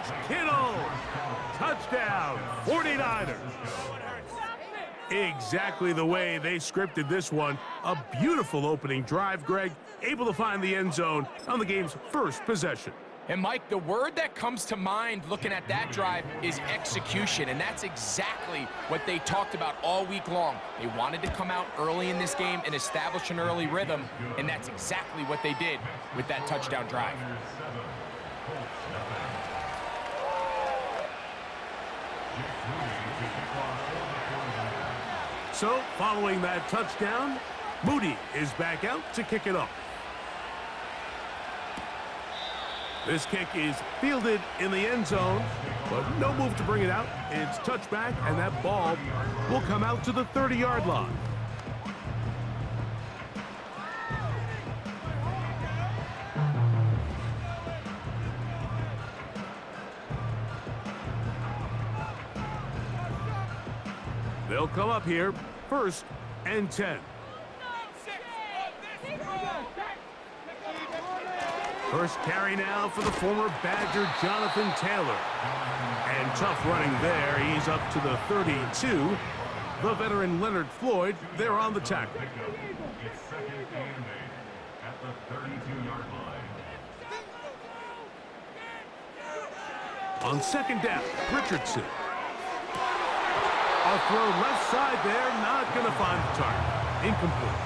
George Kittle. Touchdown, 49ers. Exactly the way they scripted this one. A beautiful opening drive, Greg, able to find the end zone on the game's first possession. And Mike, the word that comes to mind looking at that drive is execution, and that's exactly what they talked about all week long. They wanted to come out early in this game and establish an early rhythm, and that's exactly what they did with that touchdown drive. So, following that touchdown, Moody is back out to kick it off. This kick is fielded in the end zone, but no move to bring it out. It's touchback, and that ball will come out to the 30-yard line. They'll come up here, 1st and 10. First carry now for the former Badger, Jonathan Taylor. And tough running there. He's up to the 32. The veteran Leonard Floyd, they're on the tackle. On 2nd down, Richardson. A throw left side there, not going to find the target. Incomplete.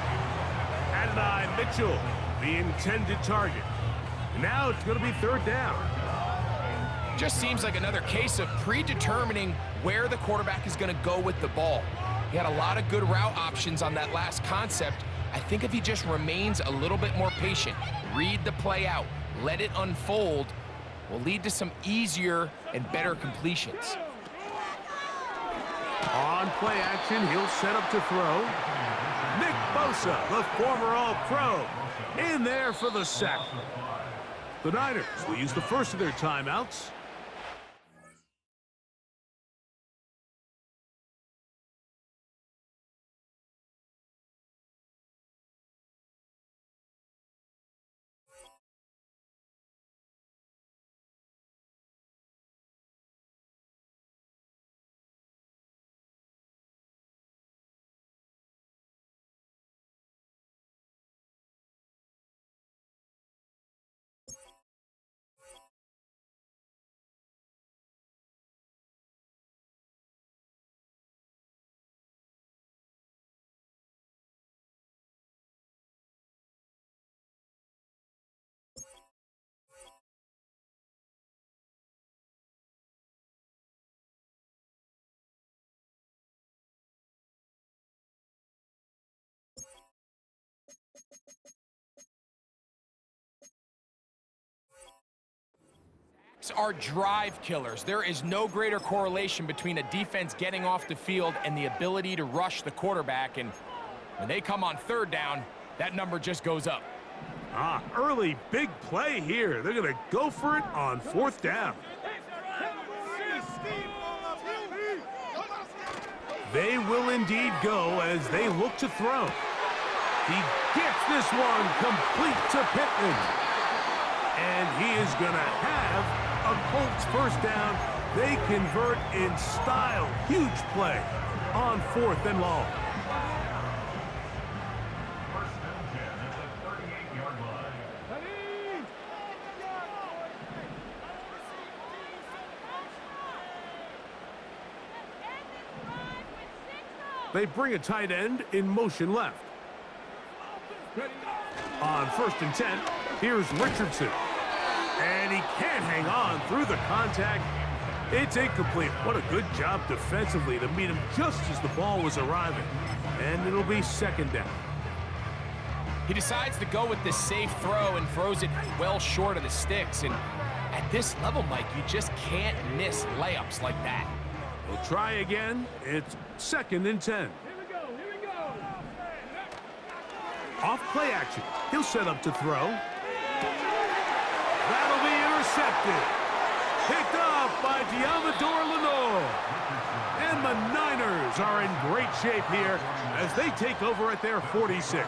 Adonai Mitchell, the intended target. Now it's going to be 3rd down. Just seems like another case of predetermining where the quarterback is going to go with the ball. He had a lot of good route options on that last concept. I think if he just remains a little bit more patient, read the play out, let it unfold, will lead to some easier and better completions. On play action, he'll set up to throw. Nick Bosa, the former All-Pro, in there for the sack. The Niners will use the first of their timeouts. Are drive killers. There is no greater correlation between a defense getting off the field and the ability to rush the quarterback, and when they come on 3rd down, that number just goes up. Early big play here. They're going to go for it on 4th down. They will indeed go as they look to throw. He gets this one complete to Pittman. And he is going to have a Colts 1st down. They convert in style. Huge play on 4th and long. They bring a tight end in motion left. On 1st and 10, here's Richardson. And he can't hang on through the contact. It's incomplete. What a good job defensively to meet him just as the ball was arriving. And it'll be 2nd down. He decides to go with the safe throw and throws it well short of the sticks. And at this level, Mike, you just can't miss layups like that. We'll try again. It's 2nd and 10. Off play action. He'll set up to throw. That'll be intercepted. Picked off by Diamador Lenore. And the Niners are in great shape here as they take over at their 46.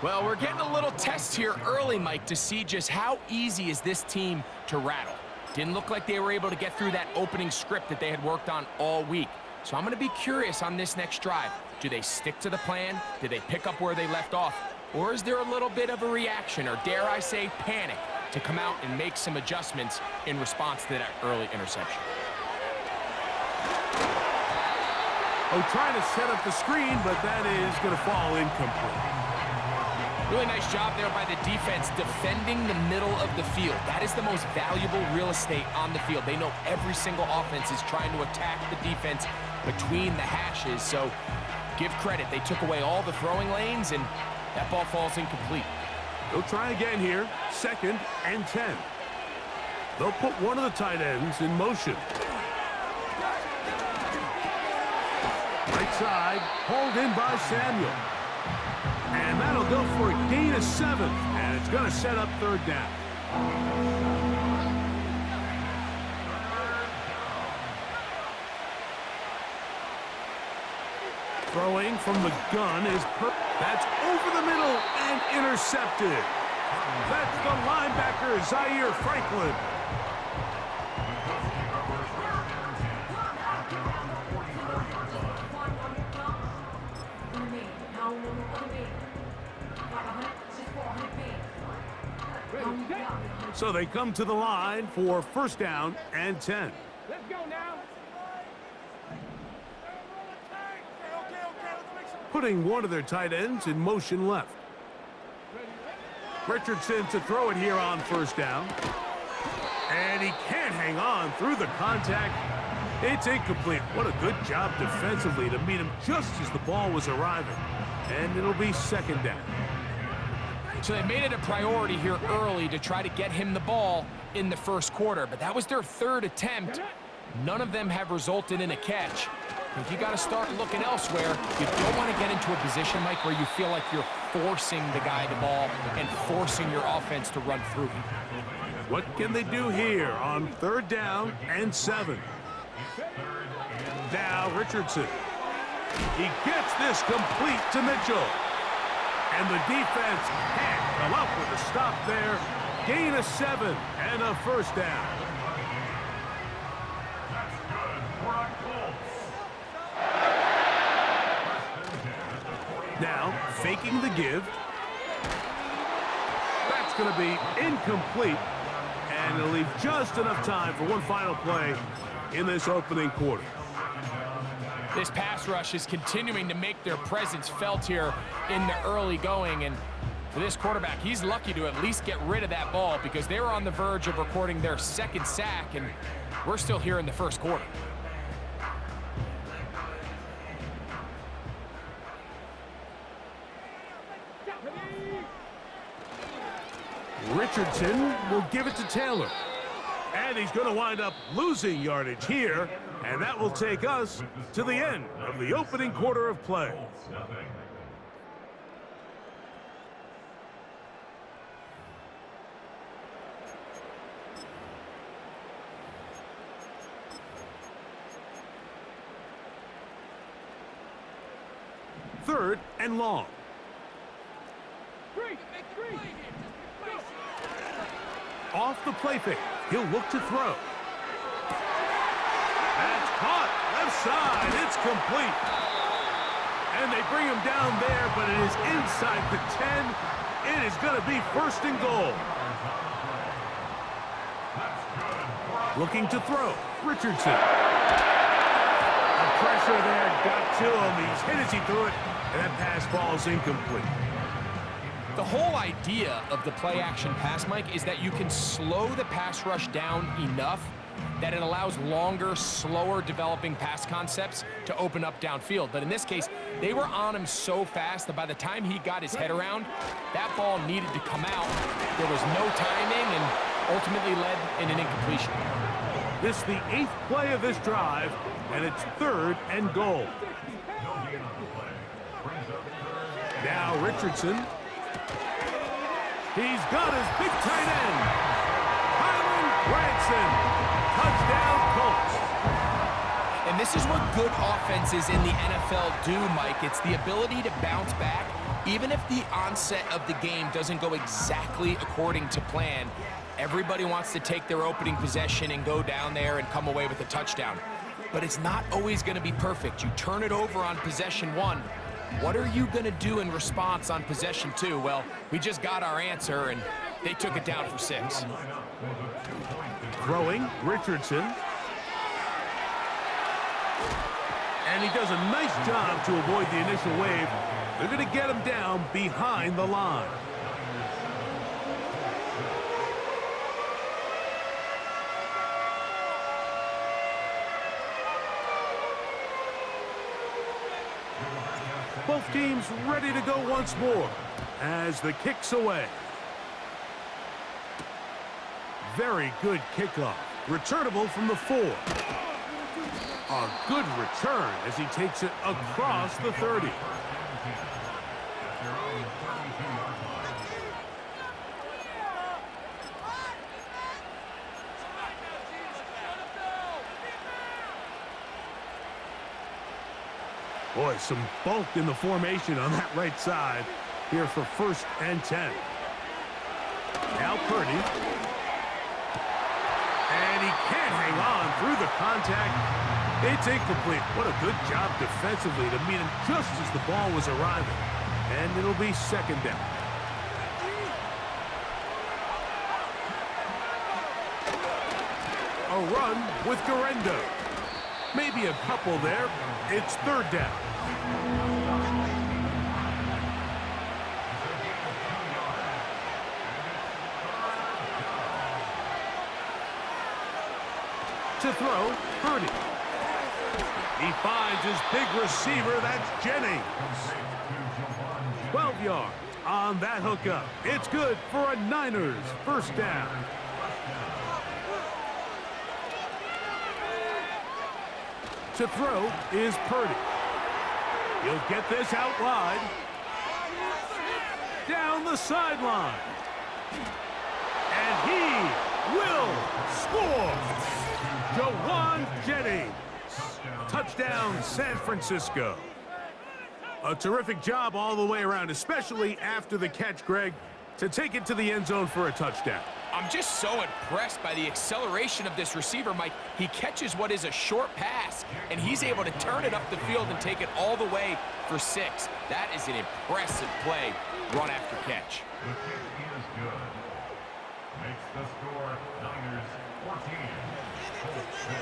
Well, we're getting a little test here early, Mike, to see just how easy is this team to rattle. Didn't look like they were able to get through that opening script that they had worked on all week. So I'm going to be curious on this next drive. Do they stick to the plan? Do they pick up where they left off? Or is there a little bit of a reaction, or dare I say panic, to come out and make some adjustments in response to that early interception? Oh, trying to set up the screen, but that is going to fall incomplete. Really nice job there by the defense defending the middle of the field. That is the most valuable real estate on the field. They know every single offense is trying to attack the defense between the hashes. So give credit. They took away all the throwing lanes, and that ball falls incomplete. They'll try again here. 2nd and 10. They'll put one of the tight ends in motion. Right side, hauled in by Samuel. And that'll go for a gain of 7. And it's going to set up 3rd down. Throwing from the gun is that's over the middle and intercepted. That's the linebacker, Zaire Franklin. So they come to the line for 1st down and 10. Let's go now. Putting one of their tight ends in motion left. Richardson to throw it here on 1st down. And he can't hang on through the contact. It's incomplete. What a good job defensively to meet him just as the ball was arriving. And it'll be 2nd down. So they made it a priority here early to try to get him the ball in the 1st quarter, but that was their 3rd attempt. None of them have resulted in a catch. If you got to start looking elsewhere, you don't want to get into a position, Mike, where you feel like you're forcing the guy the ball and forcing your offense to run through him. What can they do here on 3rd down and 7? Now Richardson. He gets this complete to Mitchell. And the defense can't come up with a stop there. Gain of 7 and a 1st down. Now, faking the give. That's going to be incomplete. And it'll leave just enough time for one final play in this opening quarter. This pass rush is continuing to make their presence felt here in the early going. And for this quarterback, he's lucky to at least get rid of that ball because they were on the verge of recording their 2nd sack, and we're still here in the 1st quarter. Richardson will give it to Taylor. And he's going to wind up losing yardage here. And that will take us to the end of the opening quarter of play. Third and long. Off the play fake. He'll look to throw. That's caught. Left side. It's complete. And they bring him down there, but it is inside the 10. It is going to be 1st and goal. Looking to throw. Richardson. The pressure there got to him. He's hit as he threw it, and that pass falls incomplete. The whole idea of the play-action pass, Mike, is that you can slow the pass rush down enough that it allows longer, slower developing pass concepts to open up downfield. But in this case, they were on him so fast that by the time he got his head around, that ball needed to come out. There was no timing and ultimately led in an incompletion. This is the 8th play of this drive, and it's 3rd and goal. Now Richardson. He's got his big tight end, Kylan Granson. Touchdown, Colts. And this is what good offenses in the NFL do, Mike. It's the ability to bounce back, even if the onset of the game doesn't go exactly according to plan. Everybody wants to take their opening possession and go down there and come away with a touchdown. But it's not always going to be perfect. You turn it over on possession 1. What are you going to do in response on possession 2? Well, we just got our answer, and they took it down for 6. Throwing, Richardson. And he does a nice job to avoid the initial wave. They're going to get him down behind the line. Both teams ready to go once more as the kick's away. Very good kickoff. Returnable from the 4. A good return as he takes it across the 30. Boy, some bulk in the formation on that right side here for 1st and 10. Now Purdy. And he can't hang on through the contact. It's incomplete. What a good job defensively to meet him just as the ball was arriving. And it'll be 2nd down. A run with Garendo. Maybe a couple there. It's 3rd down. To throw, Purdy. He finds his big receiver, that's Jennings. 12 yards on that hookup. It's good for a Niners 1st down. To throw is Purdy. He'll get this out wide. Down the sideline. And he will score. Jawan Jennings. Touchdown, San Francisco. A terrific job all the way around, especially after the catch, Greg, to take it to the end zone for a touchdown. I'm just so impressed by the acceleration of this receiver, Mike. He catches what is a short pass, and he's able to turn it up the field and take it all the way for 6. That is an impressive play, run after catch. The kick is good. Makes the score Niners 14, Colts 6.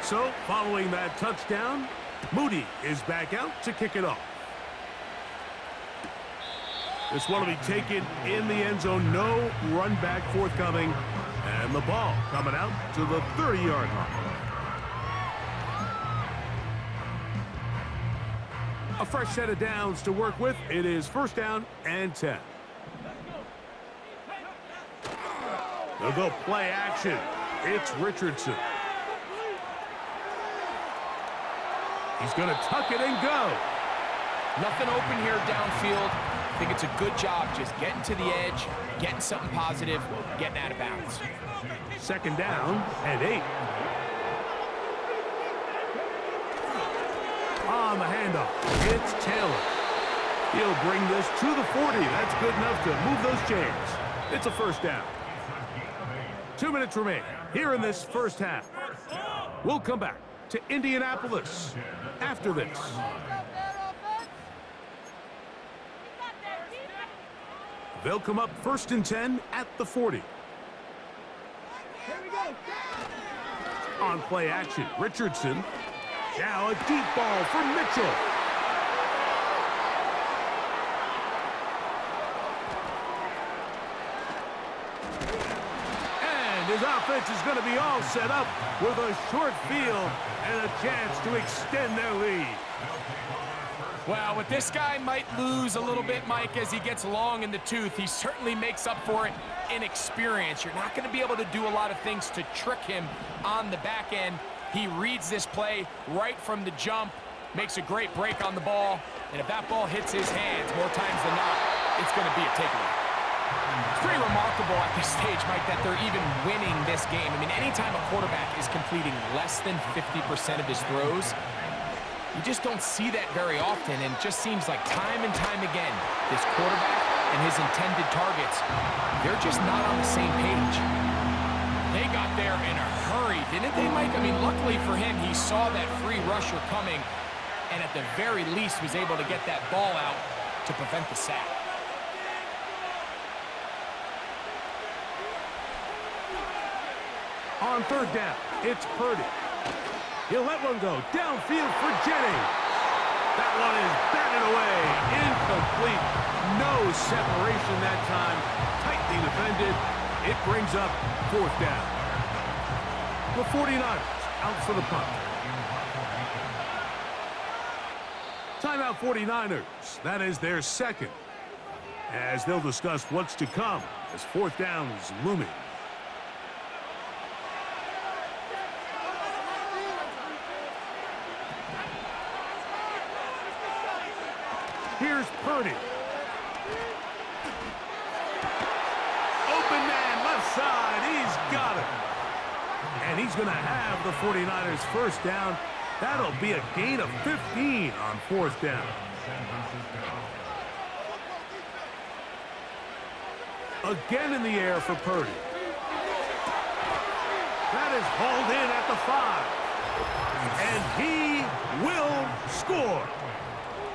So, following that touchdown, Moody is back out to kick it off. This one will be taken in the end zone. No run back forthcoming. And the ball coming out to the 30-yard line. A fresh set of downs to work with. It is 1st down and 10. They'll go play action. It's Richardson. He's going to tuck it and go. Nothing open here downfield. I think it's a good job just getting to the edge, getting something positive, getting out of bounds. 2nd down and 8. On the handoff, it's Taylor. He'll bring this to the 40. That's good enough to move those chains. It's a 1st down. 2 minutes remain here in this 1st half. We'll come back to Indianapolis after this. They'll come up 1st and 10 at the 40. On play action, Richardson. Now a deep ball for Mitchell. And his offense is going to be all set up with a short field and a chance to extend their lead. Well, with this guy might lose a little bit, Mike, as he gets long in the tooth. He certainly makes up for it in experience. You're not going to be able to do a lot of things to trick him on the back end. He reads this play right from the jump, makes a great break on the ball, and if that ball hits his hands more times than not, it's going to be a takeaway. It's pretty remarkable at this stage, Mike, that they're even winning this game. I mean, anytime a quarterback is completing less than 50% of his throws, You just don't see that very often, and it just seems like time and time again, this quarterback and his intended targets, they're just not on the same page. They got there in a hurry, didn't they, Mike? I mean, luckily for him, he saw that free rusher coming, and at the very least was able to get that ball out to prevent the sack. On third down, it's Purdy. He'll let one go downfield for Jennings. That one is batted away. Incomplete. No separation that time. Tightly defended. It brings up fourth down. The 49ers out for the punt. Timeout 49ers. That is their second. As they'll discuss what's to come as fourth down is looming. Here's Purdy. Open man, left side. He's got it. And he's going to have the 49ers first down. That'll be a gain of 15 on fourth down. Again in the air for Purdy. That is hauled in at the 5. And he will score.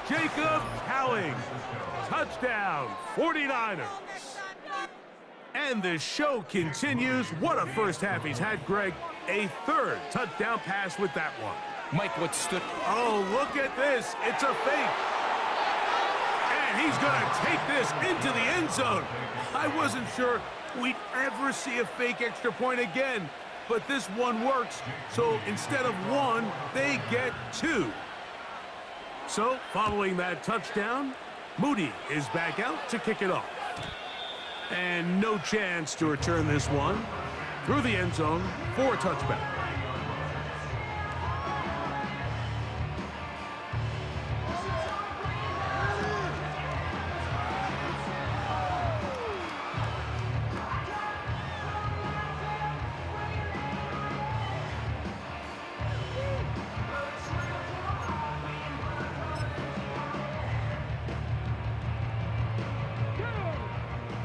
Jacob Cowing, touchdown, 49ers. And the show continues. What a first half he's had, Greg. A third touchdown pass with that one. Mike, what stood... Oh, look at this. It's a fake. And he's going to take this into the end zone. I wasn't sure we'd ever see a fake extra point again, but this one works. So instead of one, they get 2. So, following that touchdown, Moody is back out to kick it off. And no chance to return this one through the end zone for a touchback.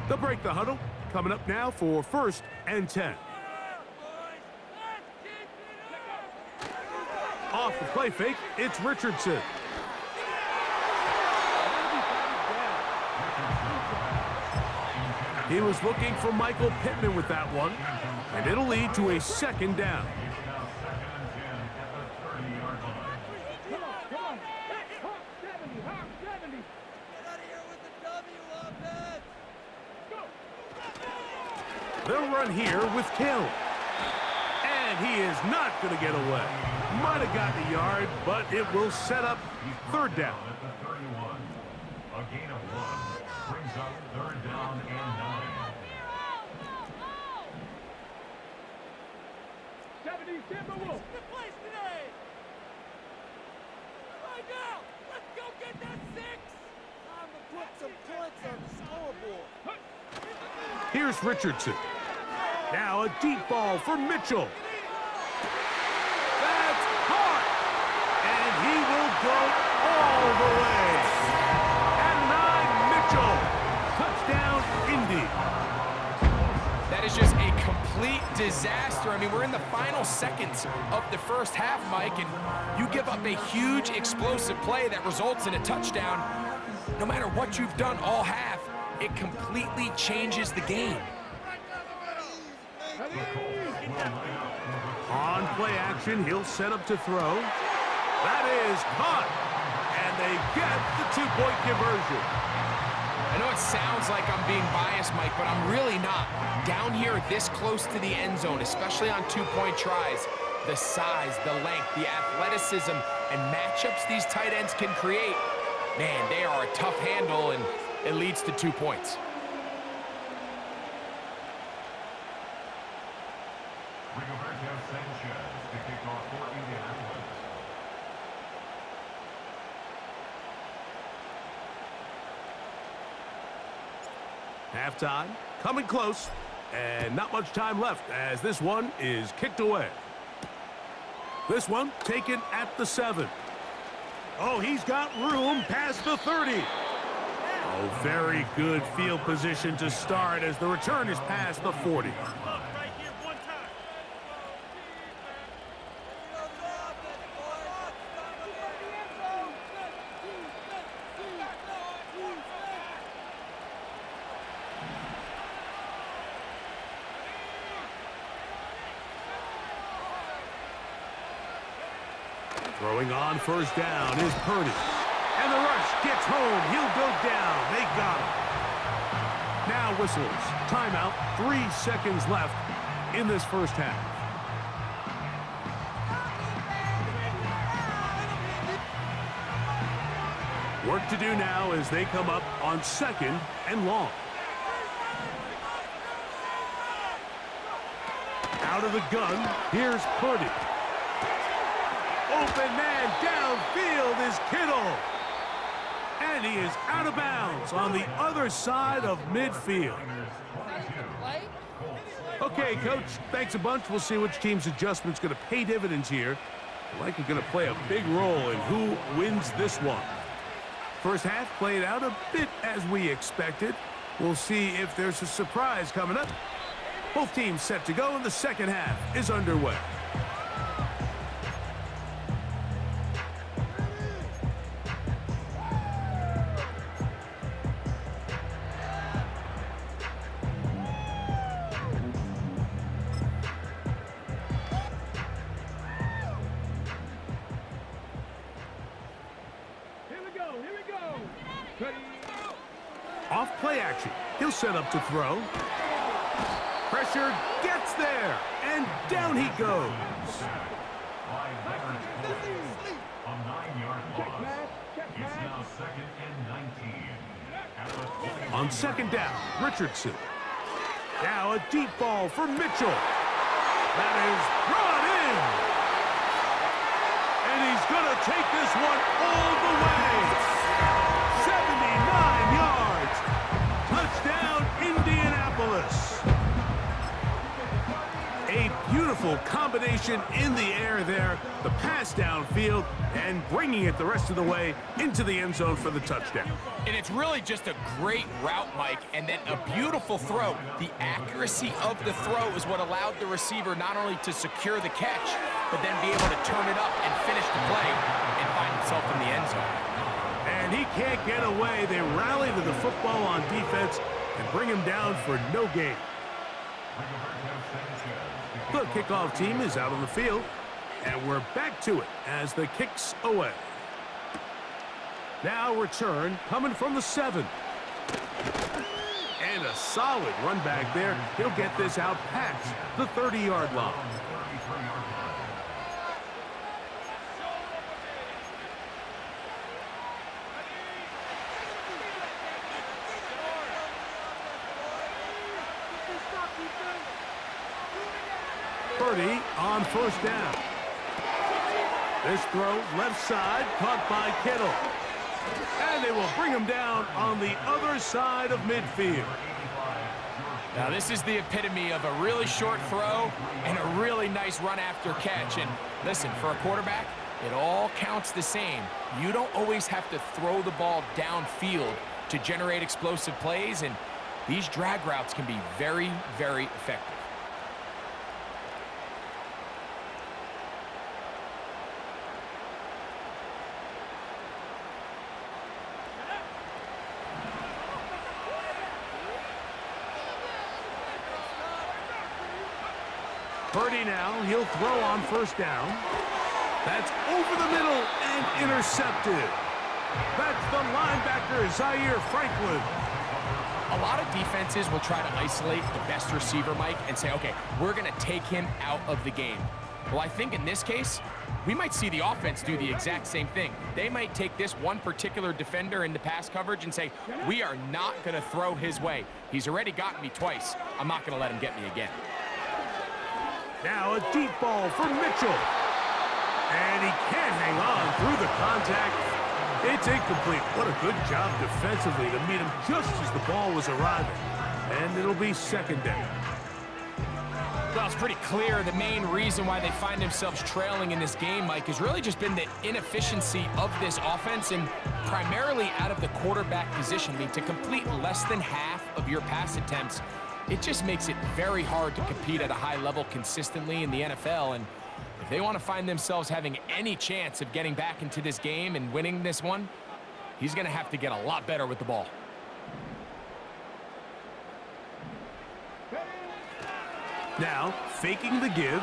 They'll break the huddle. Coming up now for 1st and 10. Off the play fake, it's Richardson. He was looking for Michael Pittman with that one, and it'll lead to a 2nd down. They'll run here with Kill. And he is not going to get away. Might have gotten a yard, but it will set up 3rd down. At the 31, a gain of 1 brings up 3rd down and 9. 70 Timberwolves. The place today. Right now, let's go get that 6. Time to put some points on the scoreboard. Here's Richardson. Now a deep ball for Mitchell. That's caught. And he will go all the way. And 9, Mitchell. Touchdown, Indy. That is just a complete disaster. I mean, we're in the final seconds of the first half, Mike, and you give up a huge explosive play that results in a touchdown. No matter what you've done all half, it completely changes the game. On play action, he'll set up to throw. That is caught. And they get the 2-point conversion. I know it sounds like I'm being biased, Mike, but I'm really not. Down here this close to the end zone, especially on 2-point tries, the size, the length, the athleticism, and matchups these tight ends can create, man, they are a tough handle, and it leads to 2 points. Rigoberto Sanchez to kick off for Indianapolis. Halftime, coming close, and not much time left as this one is kicked away. This one taken at the 7. Oh, he's got room past the 30. Oh, very good field position to start as the return is past the 40. Throwing on first down is Purdy. And the rush gets home. He'll go down. They got him. Now whistles. Timeout. 3 seconds left in this first half. Work to do now as they come up on 2nd and long. Out of the gun, here's Purdy. Open man downfield is Kittle. And he is out of bounds on the other side of midfield. Okay, Coach, thanks a bunch. We'll see which team's adjustment's going to pay dividends here. Likely going to play a big role in who wins this one. First half played out a bit as we expected. We'll see if there's a surprise coming up. Both teams set to go, and the second half is underway. Off play action. He'll set up to throw. Pressure gets there, and down he goes. A 9-yard loss. It's now 2nd and 19. On second down, Richardson. Now a deep ball for Mitchell. That is brought in. And he's going to take this one all the way. 79 yards. Touchdown, Indianapolis. A beautiful combination in the air there. The pass downfield and bringing it the rest of the way into the end zone for the touchdown. And it's really just a great route, Mike, and then a beautiful throw. The accuracy of the throw is what allowed the receiver not only to secure the catch, but then be able to turn it up and finish the play and find himself in the end zone. And he can't get away. They rally to the football on defense and bring him down for no gain. The kickoff team is out on the field, and we're back to it as the kick's away. Now return coming from the 7. And a solid run back there. He'll get this out past the 30-yard line. Purdy on first down. This throw left side caught by Kittle. And they will bring him down on the other side of midfield. Now this is the epitome of a really short throw and a really nice run after catch. And listen, for a quarterback, it all counts the same. You don't always have to throw the ball downfield to generate explosive plays, and these drag routes can be very, very effective. Purdy now, he'll throw on first down. That's over the middle and intercepted. That's the linebacker, Zaire Franklin. A lot of defenses will try to isolate the best receiver, Mike, and say, okay, we're going to take him out of the game. Well, I think in this case, we might see the offense do the exact same thing. They might take this one particular defender into pass coverage and say, we are not going to throw his way. He's already gotten me twice. I'm not going to let him get me again. Now a deep ball for Mitchell. And he can't hang on through the contact. It's incomplete. What a good job defensively to meet him just as the ball was arriving. And it'll be second down. Well, it's pretty clear the main reason why they find themselves trailing in this game, Mike, has really just been the inefficiency of this offense and primarily out of the quarterback position. I mean, to complete less than half of your pass attempts, it just makes it very hard to compete at a high level consistently in the NFL. And if they want to find themselves having any chance of getting back into this game and winning this one, he's going to have to get a lot better with the ball. Now, faking the give.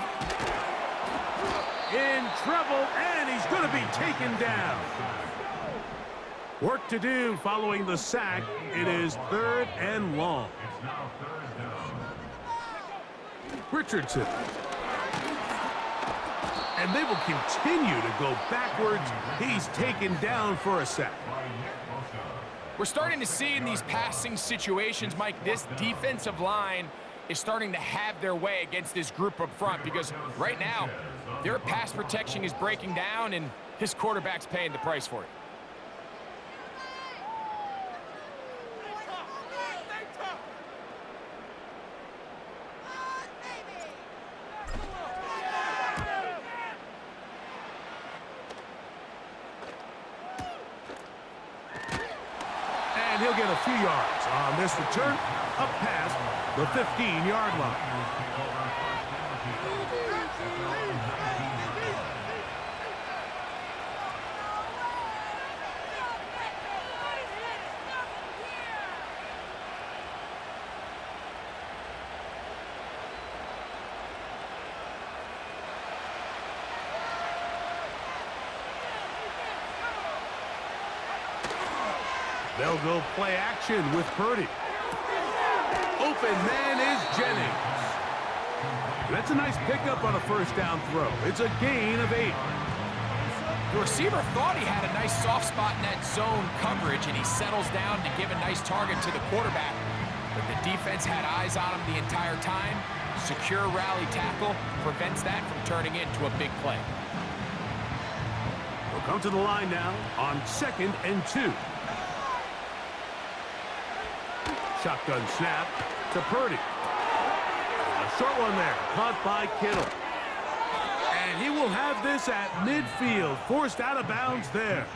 In trouble, and he's going to be taken down. Work to do following the sack. It is 3rd and long. It's now 3rd down. Richardson. And they will continue to go backwards. He's taken down for a sack. We're starting to see in these passing situations, Mike, this defensive line is starting to have their way against this group up front because right now, their pass protection is breaking down and this quarterback's paying the price for it. And he'll get a few yards on this return, up past the 15-yard line. They'll go play action with Purdy. Open man is Jennings. That's a nice pickup on a first down throw. It's a gain of 8. The receiver thought he had a nice soft spot in that zone coverage, and he settles down to give a nice target to the quarterback. But the defense had eyes on him the entire time. Secure rally tackle prevents that from turning into a big play. We'll come to the line now on 2nd and 2. Shotgun snap to Purdy. A short one there, caught by Kittle. And he will have this at midfield, forced out of bounds there.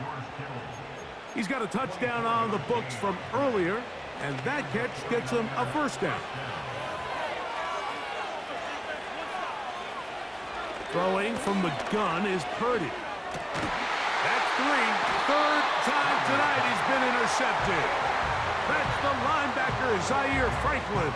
He's got a touchdown on the books from earlier, and that catch gets him a first down. Throwing from the gun is Purdy. That's 3. 3rd time tonight he's been intercepted. That's the linebacker, Zaire Franklin.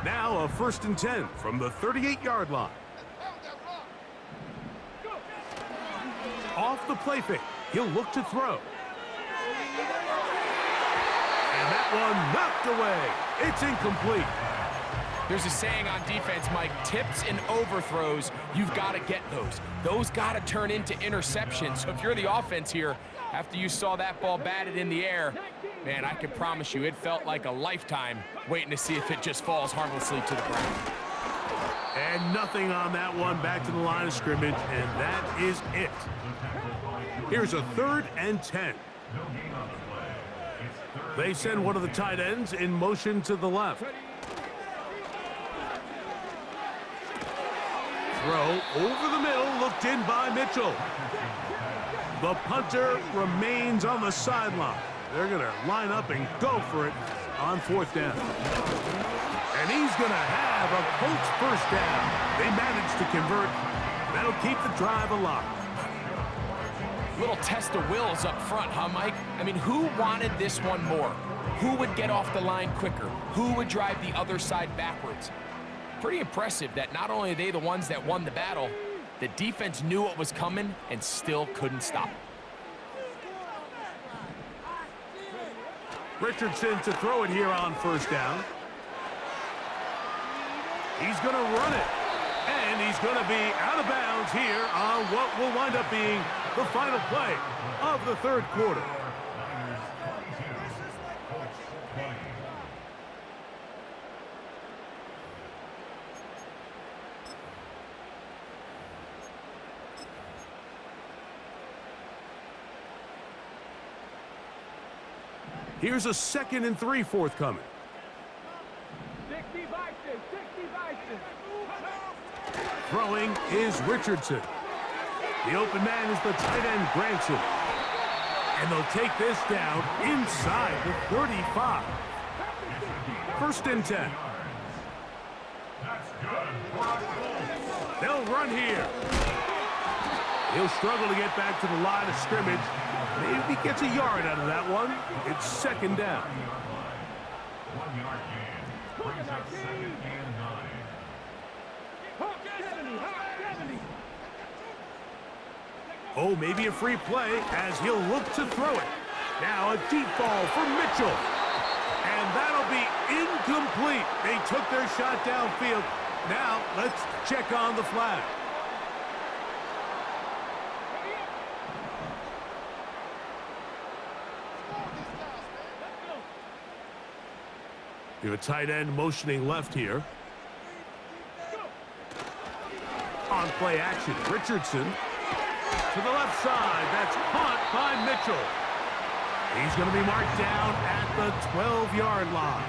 Now a 1st and 10 from the 38-yard line. Off the play fake, he'll look to throw. And that one knocked away. It's incomplete. There's a saying on defense, Mike, tips and overthrows, you've got to get those. Those got to turn into interceptions. So if you're the offense here, after you saw that ball batted in the air, man, I can promise you it felt like a lifetime waiting to see if it just falls harmlessly to the ground. And nothing on that one, back to the line of scrimmage, and that is it. Here's a 3rd and 10. They send one of the tight ends in motion to the left. Throw over the middle, looked in by Mitchell. The punter remains on the sideline. They're going to line up and go for it on 4th down. And he's going to have a Colts first down. They managed to convert. That'll keep the drive alive. Little test of wills up front, huh, Mike? I mean, who wanted this one more? Who would get off the line quicker? Who would drive the other side backwards? Pretty impressive that not only are they the ones that won the battle, the defense knew what was coming and still couldn't stop it. Richardson to throw it here on 1st down. He's going to run it. And he's going to be out of bounds here on what will wind up being the final play of the third quarter. Here's a 2nd and 3 forthcoming. 60 vices, 60 vices. Throwing is Richardson. The open man is the tight end, Granson. And they'll take this down inside the 35. 1st and 10. They'll run here. He'll struggle to get back to the line of scrimmage. Maybe gets a yard out of that one. It's 2nd down. 1 yard gain. Brings up 2nd and 9. Oh, maybe a free play as he'll look to throw it. Now a deep ball for Mitchell. And that'll be incomplete. They took their shot downfield. Now let's check on the flag. You have a tight end motioning left here. On play action, Richardson to the left side. That's caught by Mitchell. He's going to be marked down at the 12-yard line.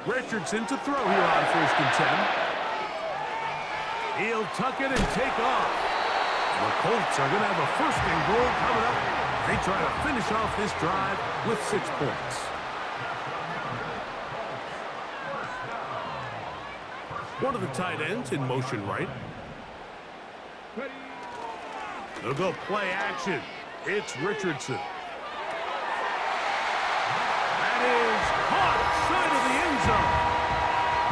Richardson to throw here on 1st and 10. He'll tuck it and take off. The Colts are going to have a 1st and goal coming up. They try to finish off this drive with 6 points. One of the tight ends in motion right. They'll go play action. It's Richardson. That is caught side of the end zone.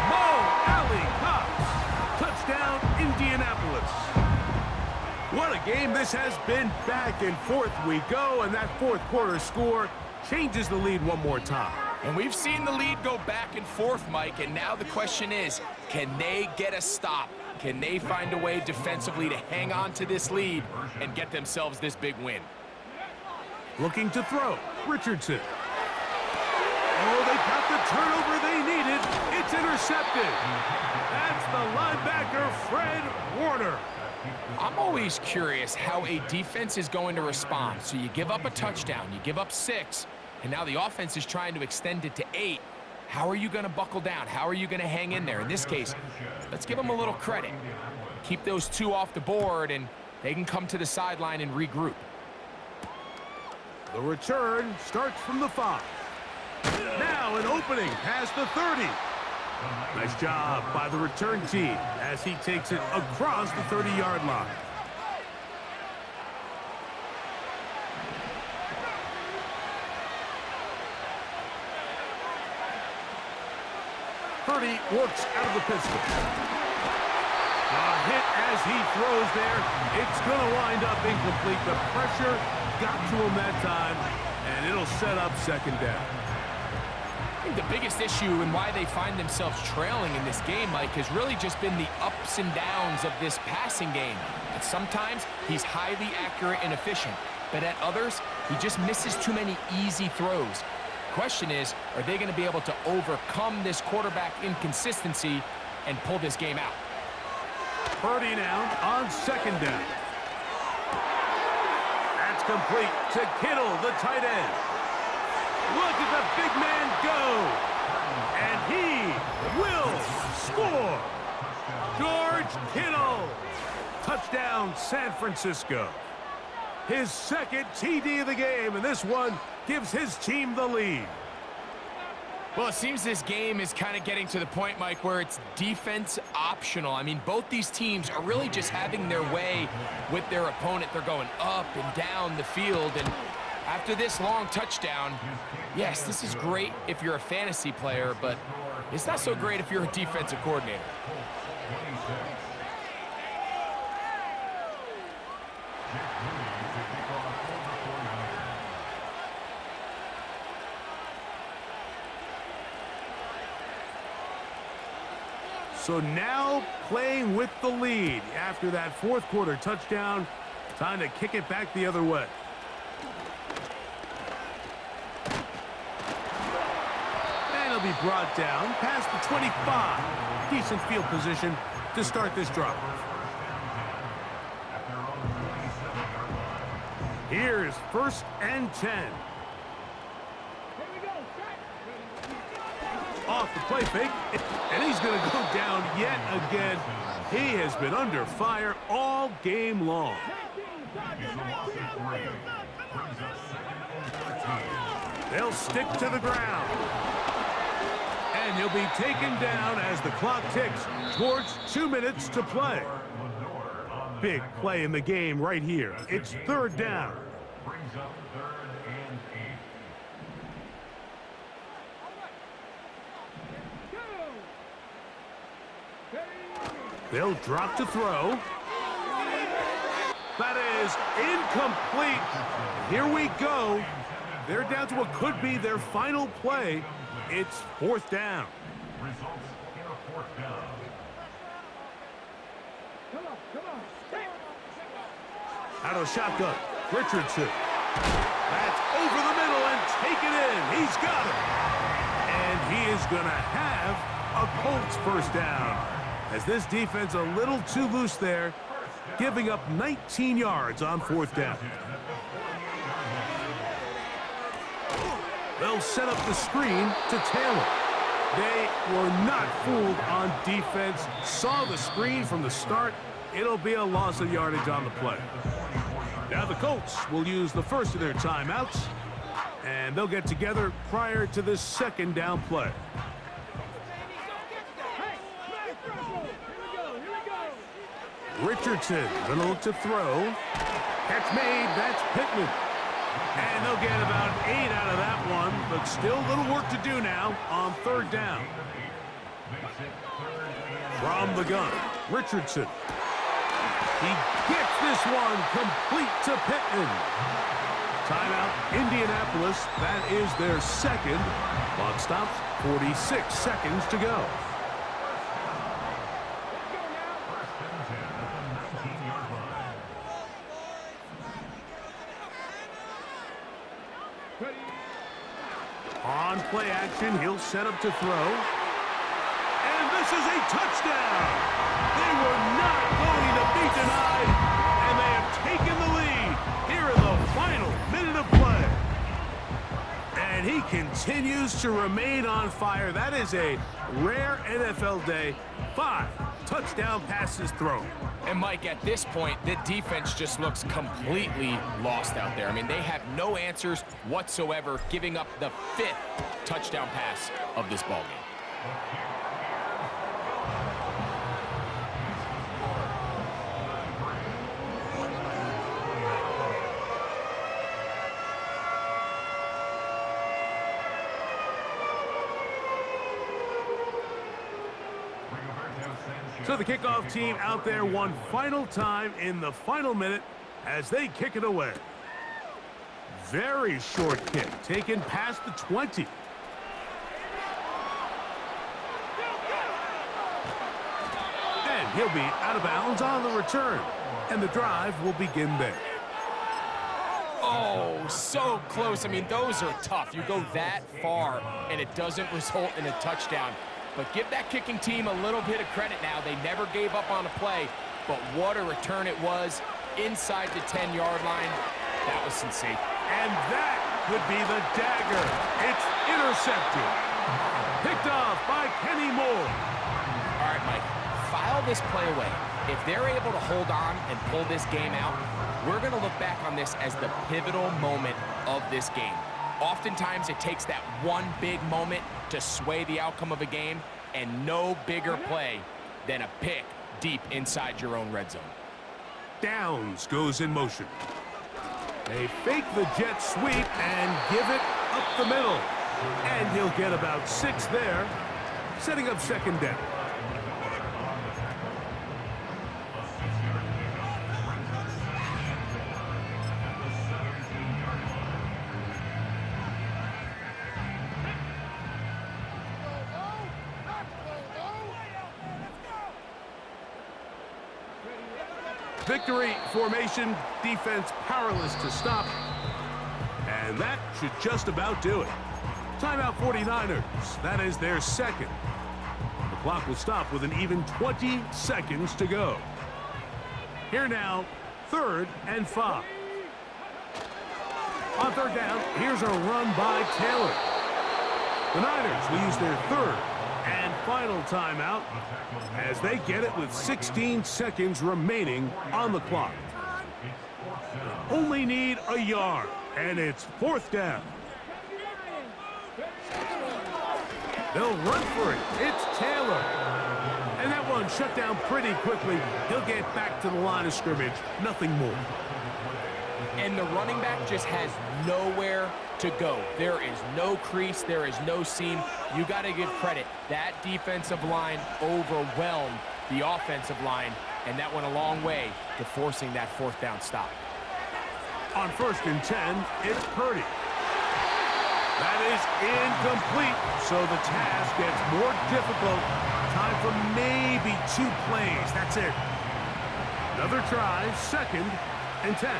Mo Alley Cox. Touchdown, Indianapolis. What a game this has been. Back and forth we go, and that 4th quarter score changes the lead one more time. And we've seen the lead go back and forth, Mike, and now the question is, can they get a stop? Can they find a way defensively to hang on to this lead and get themselves this big win? Looking to throw, Richardson. Oh, they got the turnover they needed. It's intercepted. That's the linebacker, Fred Warner. I'm always curious how a defense is going to respond. So you give up a touchdown, you give up 6, and now the offense is trying to extend it to 8. How are you going to buckle down? How are you going to hang in there? In this case, let's give them a little credit. Keep those 2 off the board, and they can come to the sideline and regroup. The return starts from the 5. Now an opening past the 30. Nice job by the return team as he takes it across the 30-yard line. Purdy works out of the pistol. A hit as he throws there. It's going to wind up incomplete. The pressure got to him that time, and it'll set up 2nd down. I think the biggest issue and why they find themselves trailing in this game, Mike, has really just been the ups and downs of this passing game. And sometimes he's highly accurate and efficient, but at others, he just misses too many easy throws. Question is, are they going to be able to overcome this quarterback inconsistency and pull this game out? Purdy now on 2nd down. That's complete to Kittle, the tight end. Look at the big man go. And he will score. George Kittle. Touchdown, San Francisco. His 2nd TD of the game, and this one gives his team the lead. Well, it seems this game is kind of getting to the point, Mike, where it's defense optional. I mean, both these teams are really just having their way with their opponent. They're going up and down the field, and after this long touchdown, yes, this is great if you're a fantasy player, but it's not so great if you're a defensive coordinator. So now playing with the lead after that fourth quarter touchdown. Time to kick it back the other way. And he'll be brought down past the 25. Decent field position to start this drive. Here's 1st and 10. Off the play fake, and he's going to go down yet again. He has been under fire all game long. They'll stick to the ground. And he'll be taken down as the clock ticks towards 2 minutes to play. Big play in the game right here. It's 3rd down. Brings up 3rd and 8. They'll drop to throw. That is incomplete. Here we go. They're down to what could be their final play. It's 4th down. Results in a 4th down. Out of shotgun, Richardson. That's over the middle and taken in. He's got it. And he is going to have a Colts 1st down. As this defense a little too loose there, giving up 19 yards on 4th down. They'll set up the screen to Taylor. They were not fooled on defense. Saw the screen from the start. It'll be a loss of yardage on the play. Now the Colts will use the first of their timeouts, and they'll get together prior to this 2nd down play. Richardson gonna look to throw. Catch made, that's Pittman. And they'll get about 8 out of that one, but still a little work to do now on 3rd down. From the gun, Richardson. He gets this one complete to Pittman. Timeout, Indianapolis. That is their 2nd. Clock stops, 46 seconds to go. On play action, he'll set up to throw. And this is a touchdown. They were not going to be denied, and they have taken the lead here in the final minute of play. And he continues to remain on fire. That is a rare NFL day. 5 touchdown passes thrown. And Mike, at this point, the defense just looks completely lost out there. I mean, they have no answers whatsoever, giving up the 5th touchdown pass of this ballgame. So the kickoff team out there one final time in the final minute as they kick it away. Very short kick, taken past the 20. And he'll be out of bounds on the return. And the drive will begin there. Oh, so close. I mean, those are tough. You go that far, and it doesn't result in a touchdown. But give that kicking team a little bit of credit now. They never gave up on a play, but what a return it was inside the 10-yard line. That was sincere. And that would be the dagger. It's intercepted. Picked off by Kenny Moore. All right, Mike, file this play away. If they're able to hold on and pull this game out, we're going to look back on this as the pivotal moment of this game. Oftentimes, it takes that one big moment to sway the outcome of a game, and no bigger play than a pick deep inside your own red zone. Downs goes in motion. They fake the jet sweep and give it up the middle. And he'll get about 6 there, setting up 2nd down. Victory formation, defense powerless to stop. And that should just about do it. Timeout 49ers. That is their second. The clock will stop with an even 20 seconds to go. Here now, 3rd and 5. On 3rd down, here's a run by Taylor. The Niners will use their 3rd and final timeout as they get it with 16 seconds remaining on the clock. Only need a yard, and it's 4th down. They'll run for it. It's Taylor. And that one shut down pretty quickly. He'll get back to the line of scrimmage. Nothing more. And the running back just has nowhere to go. There is no crease. There is no seam. You got to give credit. That defensive line overwhelmed the offensive line, and that went a long way to forcing that 4th down stop. On 1st and 10, it's Purdy. That is incomplete, so the task gets more difficult. Time for maybe 2 plays. That's it. Another try, 2nd and 10.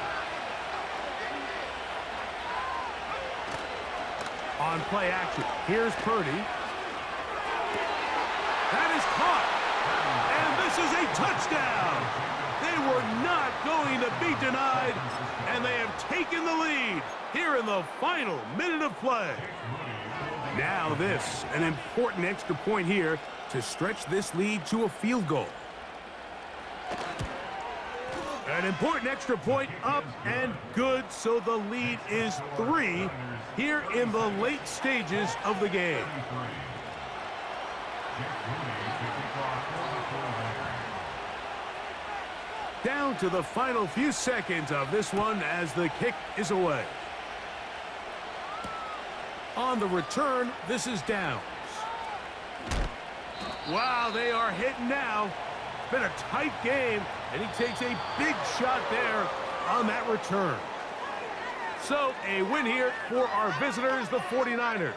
On play action, here's Purdy. That is caught. And this is a touchdown. They were not going to be denied, and they have taken the lead here in the final minute of play. Now this, an important extra point here to stretch this lead to a field goal. An important extra point up and good, so the lead is 3 here in the late stages of the game. Down to the final few seconds of this one as the kick is away. On the return, this is Downs. Wow, they are hitting now. It's been a tight game, and he takes a big shot there on that return. So, a win here for our visitors, the 49ers.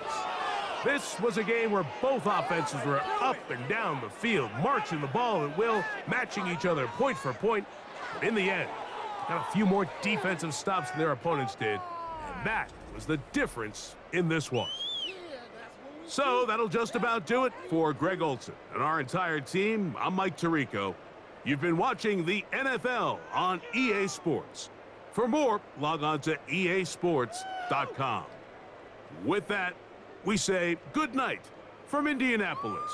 This was a game where both offenses were up and down the field, marching the ball at will, matching each other point for point. But in the end, got a few more defensive stops than their opponents did. And that was the difference in this one. So that'll just about do it for Greg Olson and our entire team. I'm Mike Tirico. You've been watching the NFL on EA Sports. For more, log on to easports.com. With that, we say good night from Indianapolis.